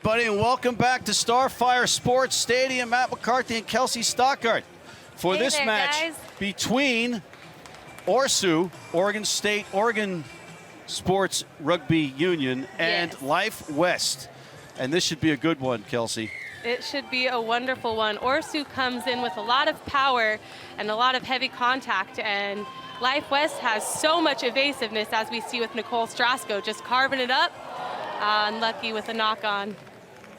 everybody, and welcome back to Starfire Sports Stadium. Matt McCarthy and Kelsey Stockart for this match between ORSU, Oregon Sports Rugby Union, and Life West. And this should be a good one, Kelsey. It should be a wonderful one. ORSU comes in with a lot of power and a lot of heavy contact, and Life West has so much evasiveness, as we see with Nicole Strasco, just carving it up. Unlucky with a knock-on.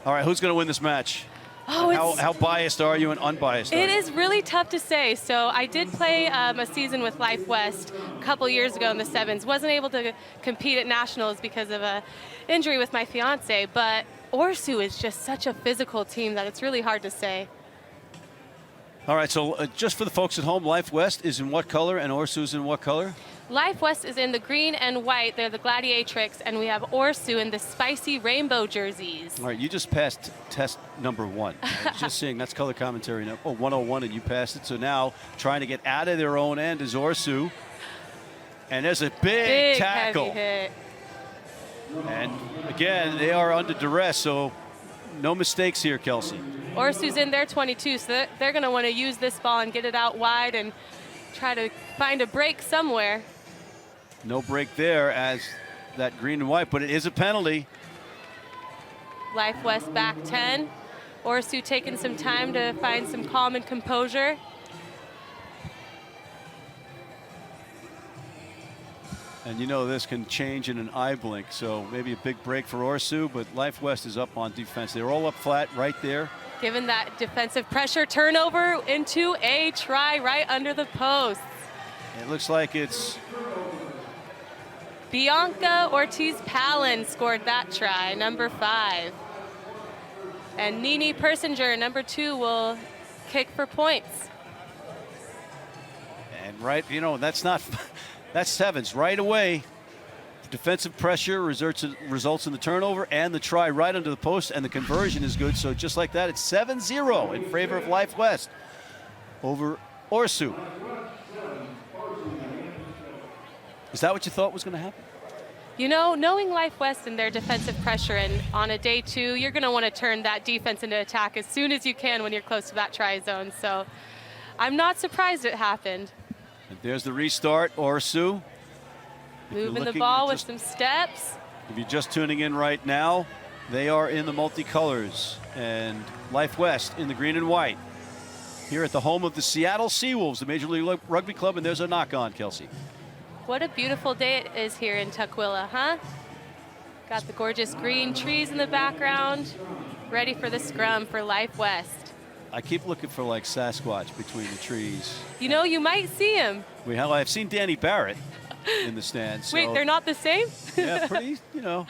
All right, who's going to win this match? Oh, how biased are you and unbiased are you? It is really tough to say. So I did play a season with Life West a couple years ago in the sevens. Wasn't able to compete at nationals because of an injury with my fiance, but ORSU is just such a physical team that it's really hard to say. All right, so just for the folks at home, Life West is in what color and ORSU is in what color? Life West is in the green and white. They're the Gladiatrix, and we have ORSU in the spicy rainbow jerseys. All right, you just passed test number 1. I was just seeing that's color commentary. 101, and you passed it. So now trying to get out of their own end is ORSU. And there's a big tackle. Heavy hit. And again, they are under duress, so no mistakes here, Kelsey. ORSU's in their 22, so they're going to want to use this ball and get it out wide and try to find a break somewhere. No break there as that green and white, but it is a penalty. Life West back 10. ORSU taking some time to find some calm and composure. And you know this can change in an eye blink, so maybe a big break for ORSU, but Life West is up on defense. They're all up flat right there. Given that defensive pressure, turnover into a try right under the post. It looks like it's Bianca Ortiz-Palin scored that try, number 5. And Nini Persinger, number 2, will kick for points. And right, you know, that's sevens right away. The defensive pressure results in the turnover and the try right under the post, and the conversion is good. So just like that, it's 7-0 in favor of Life West over ORSU. Is that what you thought was going to happen? You know, knowing Life West and their defensive pressure, and on a day 2, you're going to want to turn that defense into attack as soon as you can when you're close to that try zone. So I'm not surprised it happened. And there's the restart, ORSU. Moving the ball with some steps. If you're just tuning in right now, they are in the multicolors, and Life West in the green and white. Here at the home of the Seattle Seawolves, the Major League Rugby Club, and there's a knock-on, Kelsey. What a beautiful day it is here in Tukwila, huh? Got the gorgeous green trees in the background, ready for the scrum for Life West. I keep looking for like Sasquatch between the trees. You know, you might see him. I've seen Danny Barrett in the stands. So. Wait, they're not the same? Yeah, pretty, you know.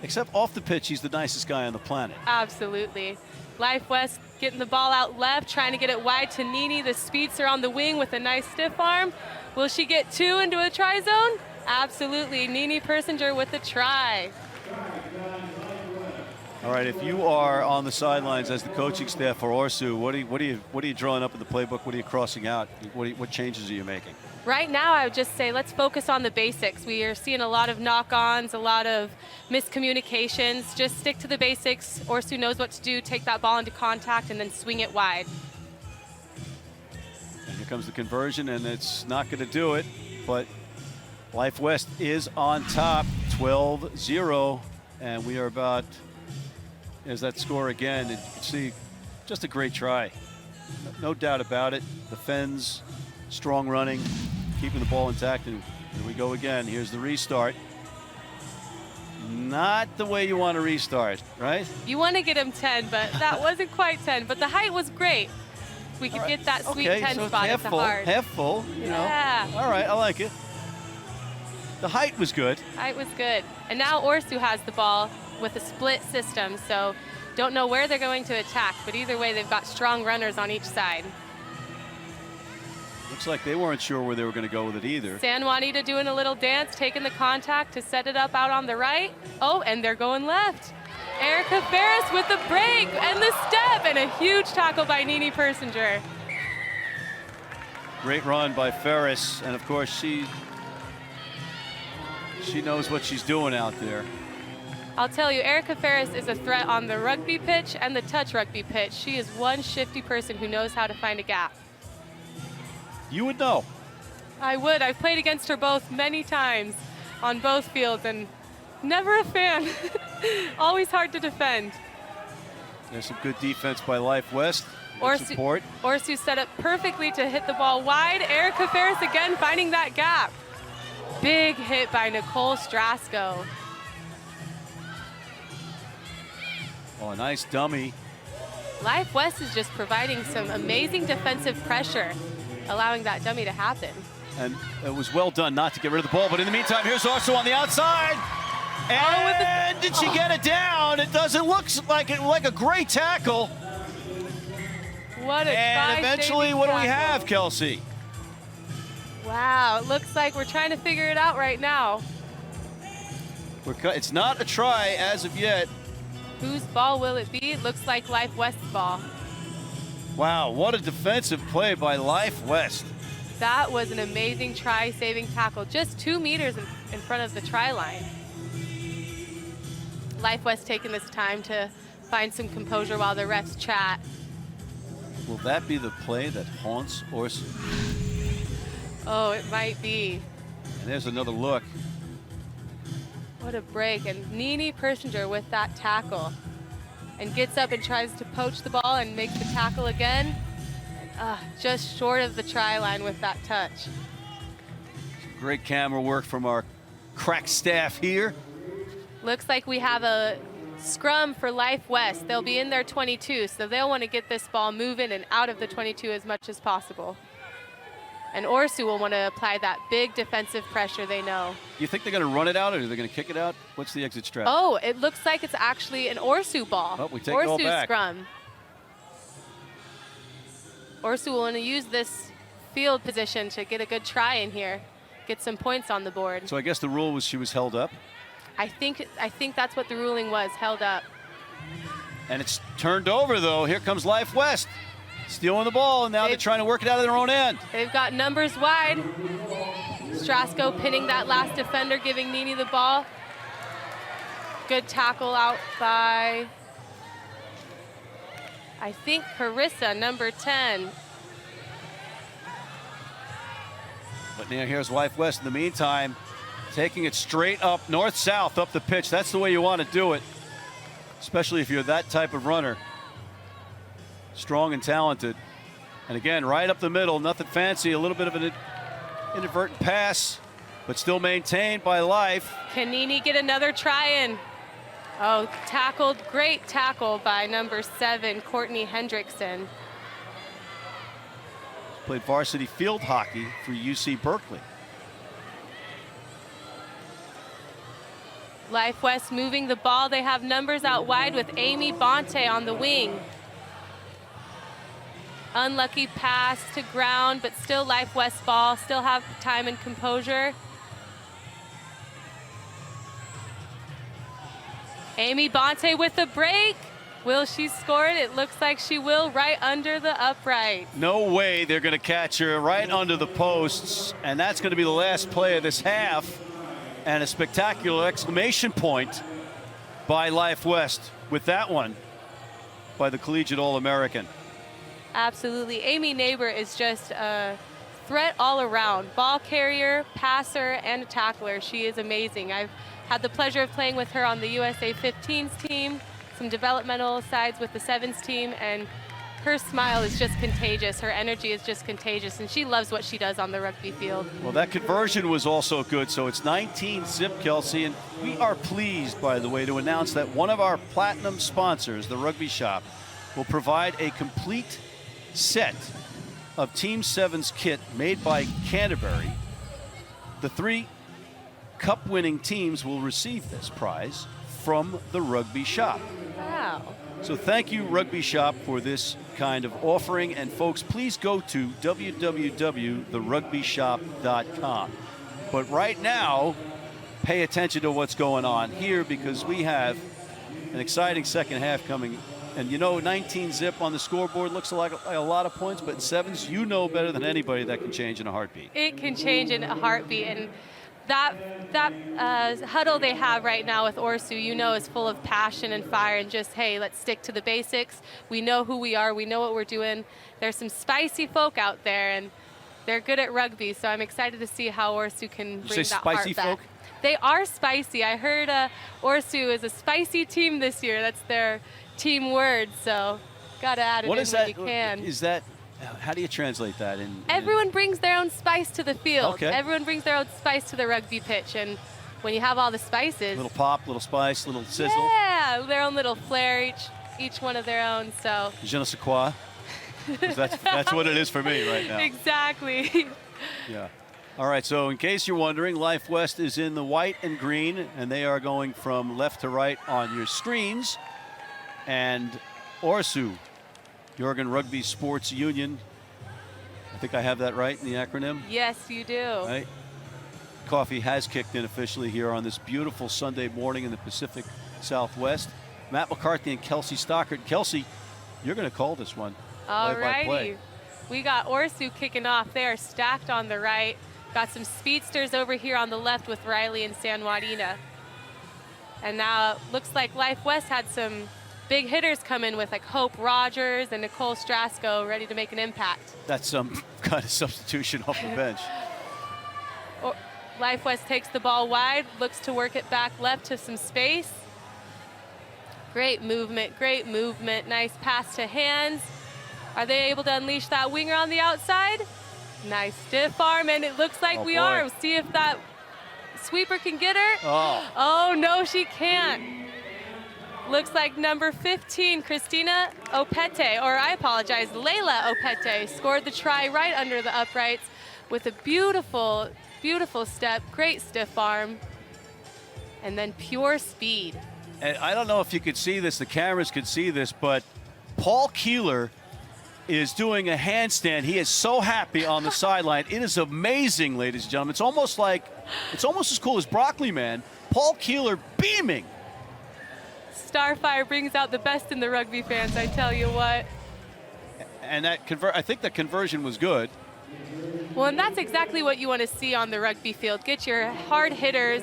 Except off the pitch, he's the nicest guy on the planet. Absolutely. Life West getting the ball out left, trying to get it wide to Nini. The speedster on the wing with a nice stiff arm. Will she get 2 into a try zone? Absolutely. Nini Persinger with the try. All right, if you are on the sidelines as the coaching staff for ORSU, what are you drawing up in the playbook? What are you crossing out? What changes are you making? Right now, I would just say let's focus on the basics. We are seeing a lot of knock-ons, a lot of miscommunications. Just stick to the basics. ORSU knows what to do. Take that ball into contact and then swing it wide. And here comes the conversion, and it's not going to do it, but Life West is on top, 12-0, and we are about, as that score again, and you can see just a great try. No doubt about it. The Fens, strong running, keeping the ball intact, and here we go again. Here's the restart. Not the way you want to restart, right? You want to get him 10, but that wasn't quite 10, but the height was great. We could get that sweet 10 so spot at the heart. Half full, you know. Yeah. All right, I like it. The height was good. Height was good. And now ORSU has the ball with a split system, so don't know where they're going to attack, but either way, they've got strong runners on each side. Looks like they weren't sure where they were going to go with it either. San Juanita doing a little dance, taking the contact to set it up out on the right. Oh, and they're going left. Erica Ferris with the break and the step, and a huge tackle by Nini Persinger. Great run by Ferris, and of course she knows what she's doing out there. I'll tell you, Erica Ferris is a threat on the rugby pitch and the touch rugby pitch. She is one shifty person who knows how to find a gap. You would know. I would. I've played against her both many times on both fields, and never a fan. Always hard to defend. There's some good defense by Life West. Good support. ORSU set up perfectly to hit the ball wide. Erica Ferris again finding that gap. Big hit by Nicole Strasco. Oh, a nice dummy. Life West is just providing some amazing defensive pressure, allowing that dummy to happen. And it was well done not to get rid of the ball, but in the meantime, here's ORSU on the outside. And did she get it down? It doesn't look like a great tackle. What a And eventually, what do we tackle. have, Kelsey? Wow, it looks like we're trying to figure it out right now. It's not a try as of yet. Whose ball will it be? It looks like Life West's ball. Wow, what a defensive play by Life West. That was an amazing try-saving tackle, just 2 meters in front of the try line. Life West taking this time to find some composure while the refs chat. Will that be the play that haunts ORSU? Oh, it might be. And there's another look. What a break. And Nini Pershinger with that tackle. And gets up and tries to poach the ball and makes the tackle again. Just short of the try line with that touch. Great camera work from our crack staff here. Looks like we have a scrum for Life West. They'll be in their 22, so they'll want to get this ball moving and out of the 22 as much as possible. And ORSU will want to apply that big defensive pressure they know. You think they're going to run it out or are they going to kick it out? What's the exit strat? Oh, it looks like it's actually an ORSU ball. Oh, we take it all ORSU back. scrum. ORSU will want to use this field position to get a good try in here, get some points on the board. So I guess the rule was she was held up. I think that's what the ruling was, held up. And it's turned over, though. Here comes Life West, stealing the ball, and now they're trying to work it out of their own end. They've got numbers wide. Strasco pinning that last defender, giving Nini the ball. Good tackle out by, I think, Carissa, number 10. But now here's Life West in the meantime, taking it straight up, north-south, up the pitch. That's the way you want to do it, especially if you're that type of runner. Strong and talented. And again, right up the middle, nothing fancy, a little bit of an inadvertent pass, but still maintained by Life. Can Nini get another try in? Oh, tackled, great tackle by number 7, Courtney Hendrickson. Played varsity field hockey for UC Berkeley. Life West moving the ball. They have numbers out wide with Amy Bonte on the wing. Unlucky pass to ground, but still Life West ball. Still have time and composure. Amy Bonte with the break. Will she score it? It looks like she will, right under the upright. No way they're going to catch her right under the posts, and that's going to be the last play of this half. And a spectacular exclamation point by Life West with that one by the Collegiate All-American. Absolutely. Amy Neighbor is just a threat all around. Ball carrier, passer, and a tackler. She is amazing. I've had the pleasure of playing with her on the USA 15s team, some developmental sides with the 7s team, and her smile is just contagious. Her energy is just contagious, and she loves what she does on the rugby field. Well, that conversion was also good, so it's 19-zip, Kelsey, and we are pleased, by the way, to announce that one of our platinum sponsors, the Rugby Shop, will provide a complete set of Team 7's kit made by Canterbury. The 3 cup-winning teams will receive this prize from the Rugby Shop. Wow. So thank you, Rugby Shop, for this kind of offering. And folks, please go to www.therugbyshop.com. But right now, pay attention to what's going on here, because we have an exciting second half coming. And you know, 19-zip on the scoreboard looks like a lot of points, but 7s, you know better than anybody that can change in a heartbeat. It can change in a heartbeat. And that huddle they have right now with ORSU, you know, is full of passion and fire and just, hey, let's stick to the basics. We know who we are. We know what we're doing. There's some spicy folk out there, and they're good at rugby, so I'm excited to see how ORSU can bring that heart spicy back. folk? They are spicy. I heard ORSU is a spicy team this year. That's their team word, so got to add it in when you can. Is that, how do you translate that? Everyone brings their own spice to the field. Okay. Everyone brings their own spice to the rugby pitch, and when you have all the spices, Little pop, little spice, little sizzle. yeah, their own little flair, each one of their own. So Je ne sais quoi. 'Cause that's what it is for me right now. exactly. Yeah. All right, so in case you're wondering, Life West is in the white and green, and they are going from left to right on your screens. And ORSU, the Oregon Rugby Sports Union, I think I have that right in the acronym? Yes, you do. Right. Coffee has kicked in officially here on this beautiful Sunday morning in the Pacific Southwest. Matt McCarthy and Kelsey Stockard. Kelsey, you're going to call this one. All play-by-play. righty. We got ORSU kicking off. They are stacked on the right. Got some speedsters over here on the left with Riley and San Juanina. And now looks like Life West had some big hitters come in with like Hope Rogers and Nicole Strasco ready to make an impact. That's some kind of substitution off the bench. Life West takes the ball wide, looks to work it back left to some space. Great movement, nice pass to hands. Are they able to unleash that winger on the outside? Nice stiff arm, and it looks like we are. We'll see if that sweeper can get her. Oh, no, she can't. Looks like number 15, Christina Opete, or I apologize, Layla Opete, scored the try right under the uprights with a beautiful, beautiful step, great stiff arm, and then pure speed. And I don't know if you could see this, the cameras could see this, but Paul Keeler is doing a handstand. He is so happy on the sideline. It is amazing, ladies and gentlemen. It's almost as cool as Broccoli Man. Paul Keeler beaming. Starfire brings out the best in the rugby fans, I tell you what. And that I think the conversion was good. Well, and that's exactly what you want to see on the rugby field. Get your hard hitters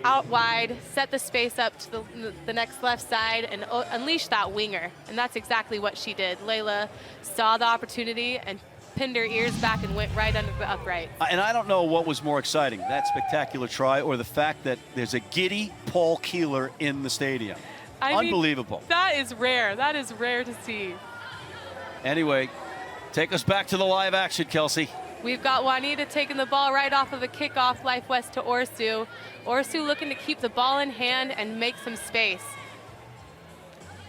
out wide, set the space up to the next left side, and unleash that winger. And that's exactly what she did. Layla saw the opportunity and pinned her ears back and went right under the upright. And I don't know what was more exciting, that spectacular try or the fact that there's a giddy Paul Keeler in the stadium. Unbelievable. Mean, that is rare. That is rare to see. Anyway, take us back to the live action, Kelsey. We've got Juanita taking the ball right off of a kickoff, Life West to ORSU. ORSU looking to keep the ball in hand and make some space.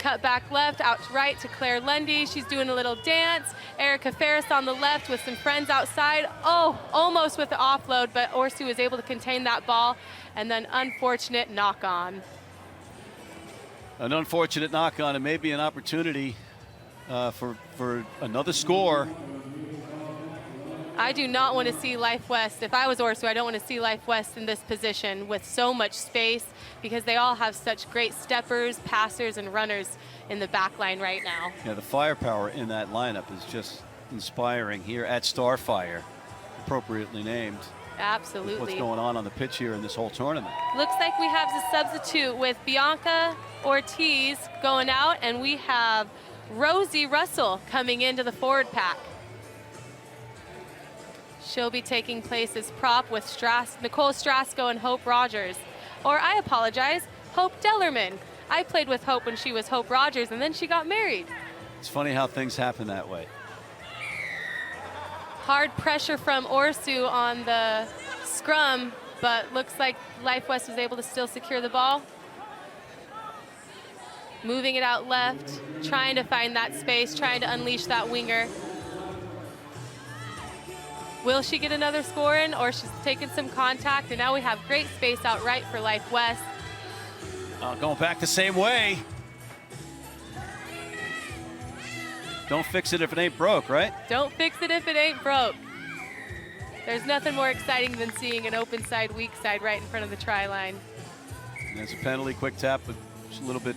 Cut back left, out to right to Claire Lundy. She's doing a little dance. Erica Ferris on the left with some friends outside. Oh, almost with the offload, but ORSU was able to contain that ball. And then unfortunate knock on. An unfortunate knock on, and maybe an opportunity for another score. I do not want to see Life West. If I was ORSU, I don't want to see Life West in this position with so much space because they all have such great steppers, passers, and runners in the back line right now. Yeah, the firepower in that lineup is just inspiring here at Starfire, appropriately named. Absolutely. What's going on the pitch here in this whole tournament? Looks like we have the substitute with Bianca Ortiz going out, and we have Rosie Russell coming into the forward pack. She'll be taking place as prop with Nicole Strasco and Hope Rogers. Or I apologize, Hope Dellerman. I played with Hope when she was Hope Rogers, and then she got married. It's funny how things happen that way. Hard pressure from ORSU on the scrum, but looks like Life West was able to still secure the ball. Moving it out left, trying to find that space, trying to unleash that winger. Will she get another score in, or she's taking some contact, and now we have great space out right for Life West. Going back the same way. Don't fix it if it ain't broke, right? Don't fix it if it ain't broke. There's nothing more exciting than seeing an open side, weak side right in front of the try line. And there's a penalty, quick tap, but just a little bit.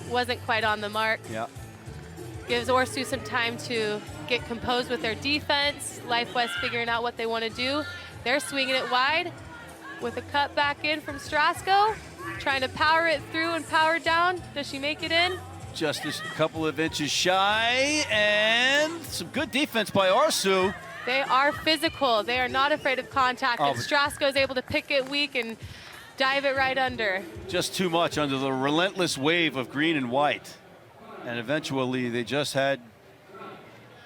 Wasn't quite on the mark. Yeah. Gives ORSU some time to get composed with their defense. Life West figuring out what they want to do. They're swinging it wide. with a cut back in from Strasko, trying to power it through and power down. Does she make it in? Just a couple of inches shy, and some good defense by ORSU. They are physical. They are not afraid of contact. And Strasko is able to pick it weak and dive it right under. Just too much under the relentless wave of green and white. And eventually they just had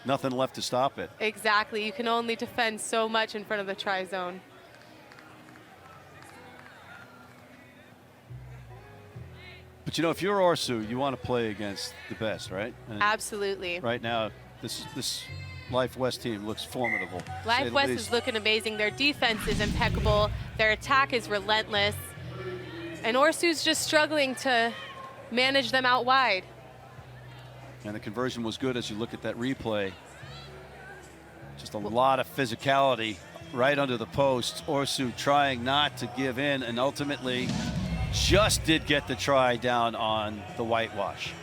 nothing left to stop it. Exactly. You can only defend so much in front of the try zone. But you know, if you're ORSU, you want to play against the best, right? And absolutely. Right now, this Life West team looks formidable. Life West is looking amazing. Their defense is impeccable. Their attack is relentless. And ORSU's just struggling to manage them out wide. And the conversion was good as you look at that replay. Just a lot of physicality right under the posts. ORSU trying not to give in, and ultimately just did get the try down on the whitewash.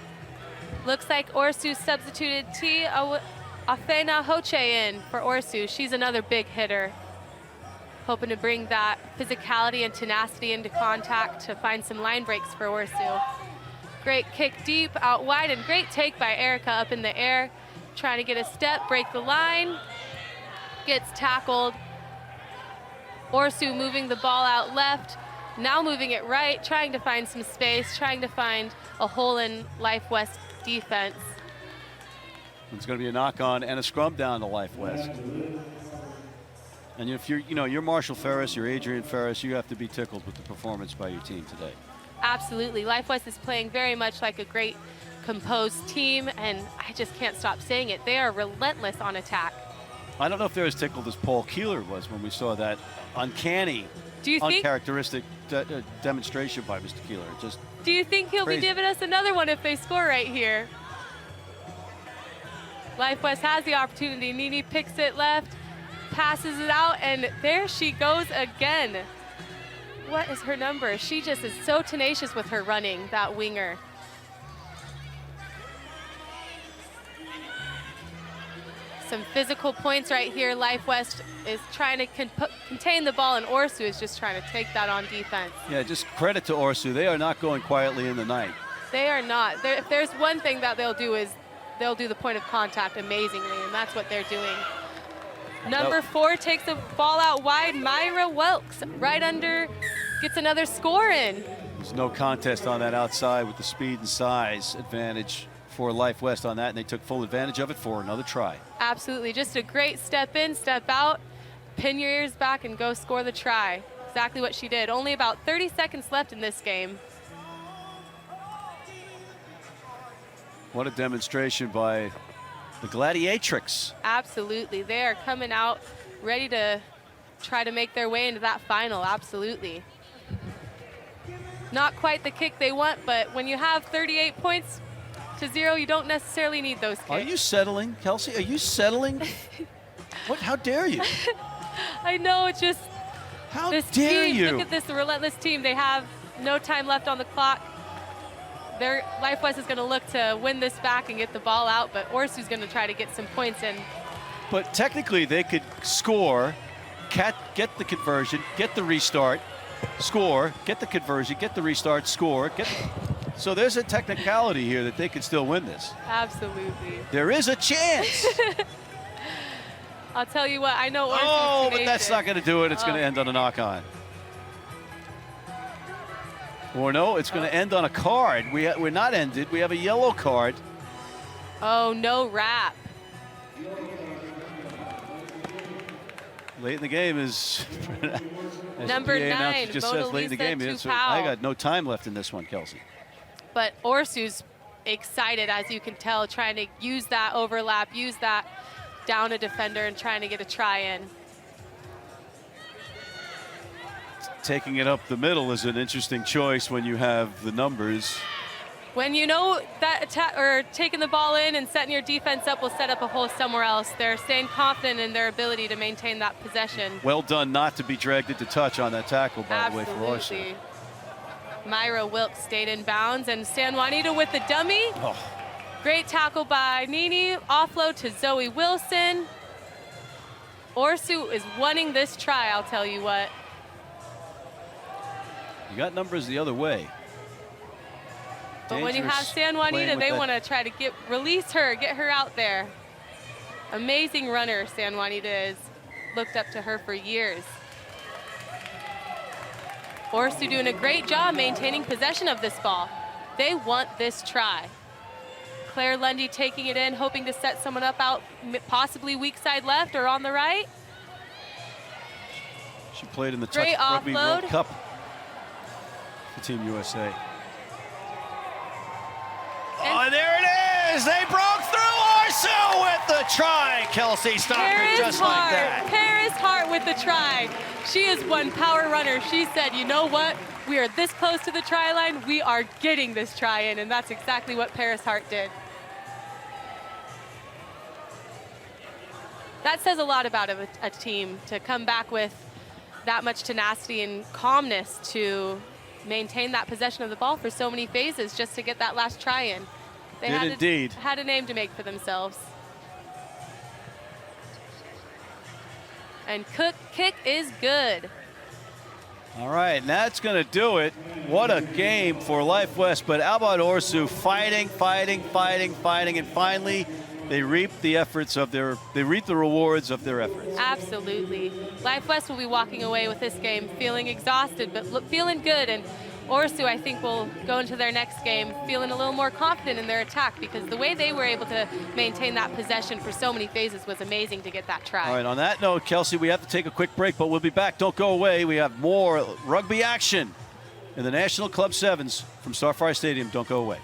Looks like ORSU substituted T. Afena Hoche in for ORSU. She's another big hitter. Hoping to bring that physicality and tenacity into contact to find some line breaks for ORSU. Great kick deep out wide, and great take by Erica up in the air. Trying to get a step, break the line. Gets tackled. ORSU moving the ball out left. Now moving it right, trying to find some space, trying to find a hole in Life West defense. It's going to be a knock on and a scrum down to Life West. And if you're Marshall Ferris, you're Adrian Ferris, you have to be tickled with the performance by your team today. Absolutely. Life West is playing very much like a great composed team, and I just can't stop saying it. They are relentless on attack. I don't know if they're as tickled as Paul Keeler was when we saw that uncanny, uncharacteristic demonstration by Mr. Keeler. Do you think he'll be giving us another one if they score right here? Life West has the opportunity. Nini picks it left, passes it out, and there she goes again. What is her number? She just is so tenacious with her running, that winger. Some physical points right here. Life West is trying to contain the ball, and ORSU is just trying to take that on defense. Yeah, just credit to ORSU. They are not going quietly in the night. They are not. If there's one thing that they'll do is they'll do the point of contact amazingly, and that's what they're doing. Number 4 takes the ball out wide. Myra Welks right under, gets another score in. There's no contest on that outside with the speed and size advantage for Life West on that, and they took full advantage of it for another try. Absolutely, just a great step in, step out, pin your ears back and go score the try. Exactly what she did. Only about 30 seconds left in this game. What a demonstration by the Gladiatrix. Absolutely, they are coming out ready to try to make their way into that final, absolutely. Not quite the kick they want, but when you have 38 points to 0, you don't necessarily need those kicks. Are you settling, Kelsey? Are you settling? What? How dare you? I know, it's just how this dare team. you? Look at this relentless team. They have no time left on the clock. Their Life West is going to look to win this back and get the ball out, but ORSU's going to try to get some points in. But technically, they could score, get the conversion, get the restart, score, get the conversion, get the restart, score. So there's a technicality here that they could still win this. Absolutely. There is a chance. I'll tell you what, I know ORSU. Oh, but that's not going to do it. It's going to end on a knock-on. Or no, it's going to end on a card. We're not ended. We have a yellow card. Oh, no wrap. Late in the game is number 9. Just says late in the game. I got no time left in this one, Kelsey. But ORSU's excited, as you can tell, trying to use that overlap, use that down a defender, and trying to get a try in. Taking it up the middle is an interesting choice when you have the numbers. When you know that attack or taking the ball in and setting your defense up will set up a hole somewhere else, they're staying confident in their ability to maintain that possession. Well done not to be dragged into touch on that tackle, by the way, for ORSU. Myra Wilkes stayed in bounds, and San Juanito with the dummy. Oh. Great tackle by Nini. Offload to Zoe Wilson. ORSU is wanting this try, I'll tell you what. You got numbers the other way. But when you have San Juanita, they want to try to release her, get her out there. Amazing runner San Juanita is. Looked up to her for years. ORSU doing a great job maintaining possession of this ball. They want this try. Claire Lundy taking it in, hoping to set someone up out, possibly weak side left or on the right. She played in the Great Rugby World offload. Cup for Team USA. Oh, there it is! They broke through ORSU with the try. Kelsey Stockman just like that. Paris Hart with the try. She is one power runner. She said, you know what? We are this close to the try line. We are getting this try in, and that's exactly what Paris Hart did. That says a lot about a team to come back with that much tenacity and calmness to maintain that possession of the ball for so many phases just to get that last try in. They had a name to make for themselves. And kick is good. All right, and that's going to do it. What a game for Life West, but how about ORSU fighting, and finally they reap the rewards of their efforts. Absolutely. Life West will be walking away with this game feeling exhausted, but feeling good. And ORSU, I think, will go into their next game feeling a little more confident in their attack, because the way they were able to maintain that possession for so many phases was amazing to get that try. All right, on that note, Kelsey, we have to take a quick break, but we'll be back. Don't go away. We have more rugby action in the National Club Sevens from Starfire Stadium. Don't go away.